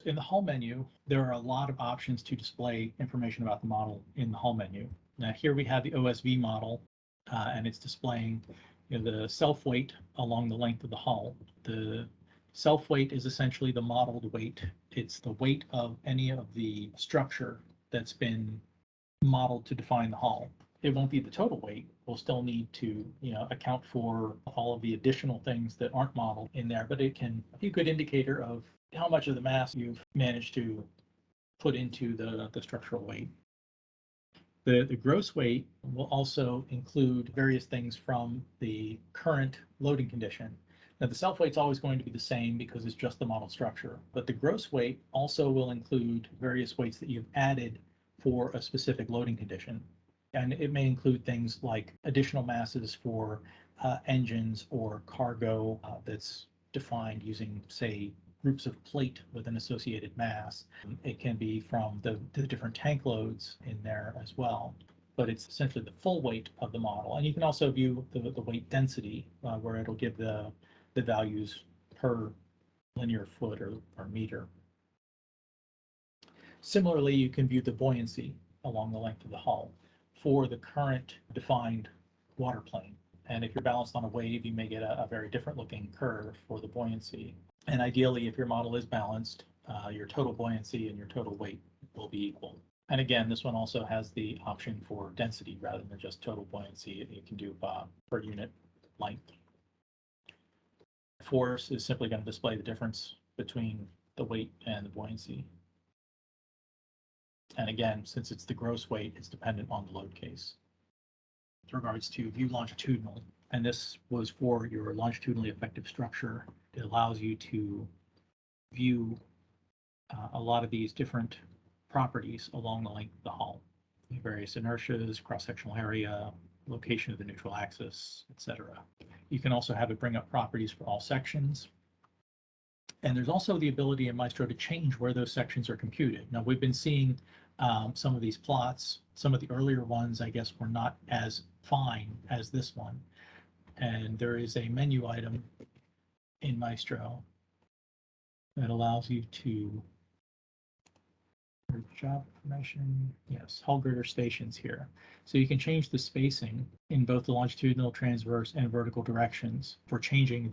In the hull menu, there are a lot of options to display information about the model in the hull menu. Now here we have the OSV model, and it's displaying the self-weight along the length of the hull. The self-weight is essentially the modeled weight. It's the weight of any of the structure that's been modeled to define the hull. It won't be the total weight. We'll still need to account for all of the additional things that aren't modeled in there, but it can be a good indicator of how much of the mass you've managed to put into the structural weight. The gross weight will also include various things from the current loading condition. Now the self-weight's always going to be the same because it's just the model structure, but the gross weight also will include various weights that you've added for a specific loading condition. And it may include things like additional masses for engines or cargo that's defined using, say, groups of plate with an associated mass. It can be from the different tank loads in there as well, but it's essentially the full weight of the model. And you can also view the weight density, where it'll give the values per linear foot or meter. Similarly, you can view the buoyancy along the length of the hull for the current defined water plane. And if you're balanced on a wave, you may get a very different looking curve for the buoyancy. And ideally, if your model is balanced, your total buoyancy and your total weight will be equal. And again, this one also has the option for density rather than just total buoyancy. You can do per unit length. Force is simply going to display the difference between the weight and the buoyancy. And again, since it's the gross weight, it's dependent on the load case. With regards to view longitudinal, and this was for your longitudinally effective structure, it allows you to view a lot of these different properties along the length of the hull. Various inertias, cross-sectional area, location of the neutral axis, etc. You can also have it bring up properties for all sections. And there's also the ability in Maestro to change where those sections are computed. Now, we've been seeing some of these plots. Some of the earlier ones, I guess, were not as fine as this one. And there is a menu item in Maestro that allows you to job information. Yes, hull girder stations here. So you can change the spacing in both the longitudinal, transverse, and vertical directions for changing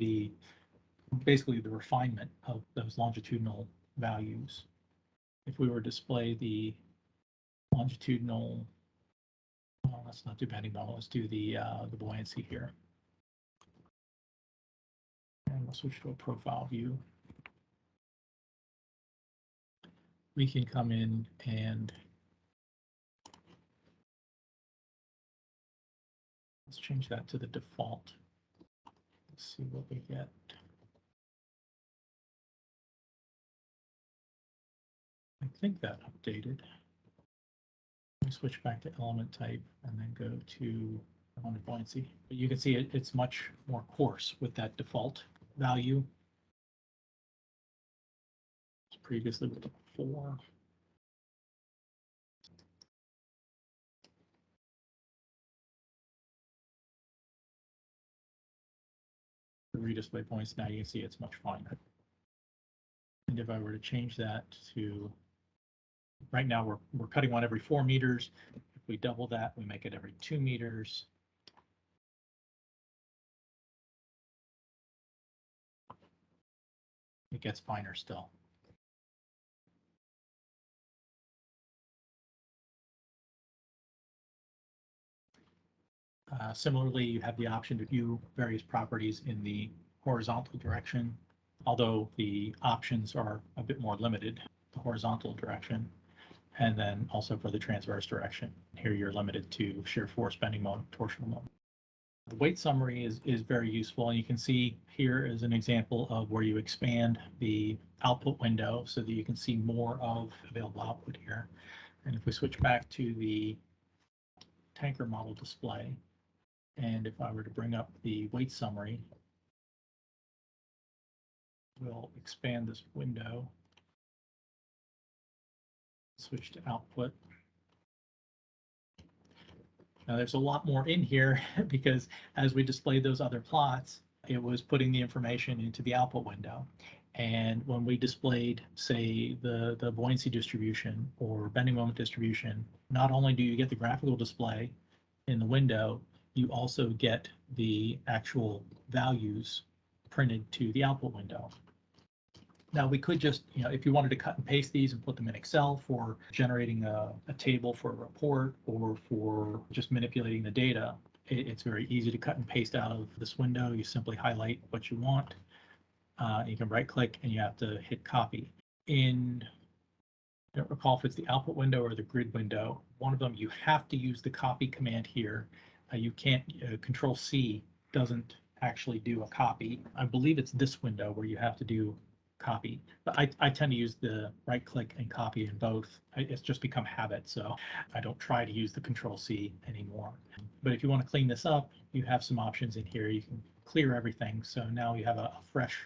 basically the refinement of those longitudinal values. If we were to display the longitudinal, well, let's not do bending moment, let's do the buoyancy here. And we'll switch to a profile view. We can come in and let's change that to the default. Let's see what we get. I think that updated. We switch back to element type and then go to element buoyancy. But you can see it's much more coarse with that default value. Previously with the 4. The redisplay points, now you can see it's much finer. And if I were to change that to, right now we're cutting one every 4 meters. If we double that, we make it every 2 meters. It gets finer still. Similarly, you have the option to view various properties in the horizontal direction, although the options are a bit more limited, the horizontal direction, and then also for the transverse direction. Here you're limited to shear force, bending moment, torsional moment. The weight summary is very useful, and you can see here is an example of where you expand the output window so that you can see more of available output here. And if we switch back to the tanker model display, and if I were to bring up the weight summary, we'll expand this window, switch to output. Now there's a lot more in here because as we displayed those other plots, it was putting the information into the output window. And when we displayed, say, the buoyancy distribution or bending moment distribution, not only do you get the graphical display in the window, you also get the actual values printed to the output window. Now we could just, if you wanted to cut and paste these and put them in Excel for generating a table for a report or for just manipulating the data, it's very easy to cut and paste out of this window. You simply highlight what you want. You can right click and you have to hit copy. I don't recall if it's the output window or the grid window. One of them, you have to use the copy command here. You can't, Control C doesn't actually do a copy. I believe it's this window where you have to do copy, but I tend to use the right click and copy in both. It's just become habit, so I don't try to use the Control C anymore. But if you want to clean this up, you have some options in here. You can clear everything, so now you have a fresh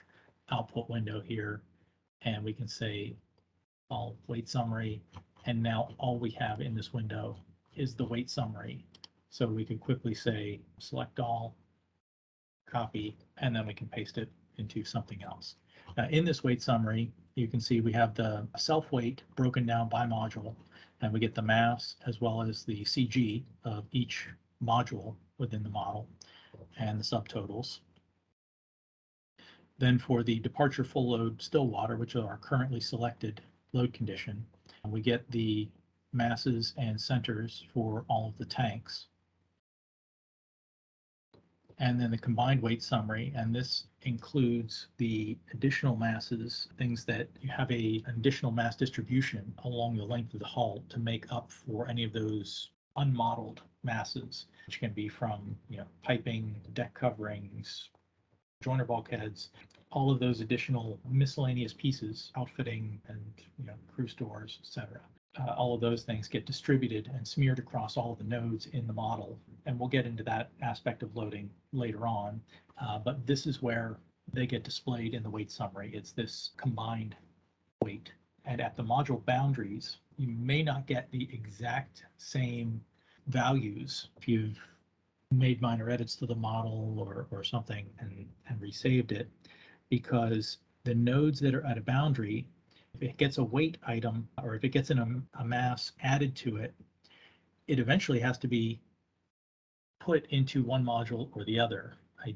output window here, and we can say all weight summary, and now all we have in this window is the weight summary. So we can quickly say select all, copy, and then we can paste it into something else. Now in this weight summary, you can see we have the self weight broken down by module, and we get the mass as well as the CG of each module within the model and the subtotals. Then for the departure full load still water, which are our currently selected load condition, we get the masses and centers for all of the tanks. And then the combined weight summary, and this includes the additional masses, things that you have an additional mass distribution along the length of the hull to make up for any of those unmodeled masses, which can be from piping, deck coverings, joiner bulkheads, all of those additional miscellaneous pieces, outfitting and crew stores, etc. All of those things get distributed and smeared across all of the nodes in the model. And we'll get into that aspect of loading later on. But this is where they get displayed in the weight summary. It's this combined weight. And at the module boundaries, you may not get the exact same values if you've made minor edits to the model or something and resaved it, because the nodes that are at a boundary, if it gets a weight item or if it gets in a mass added to it, it eventually has to be put into one module or the other. I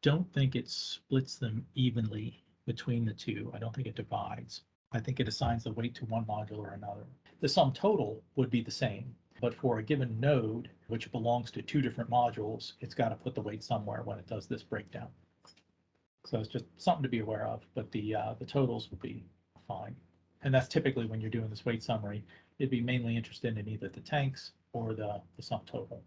don't think it splits them evenly between the two. I don't think it divides. I think it assigns the weight to one module or another. The sum total would be the same, but for a given node, which belongs to two different modules, it's got to put the weight somewhere when it does this breakdown. So it's just something to be aware of, but the totals will be fine. And that's typically when you're doing this weight summary, it'd be mainly interested in either the tanks or the sum total.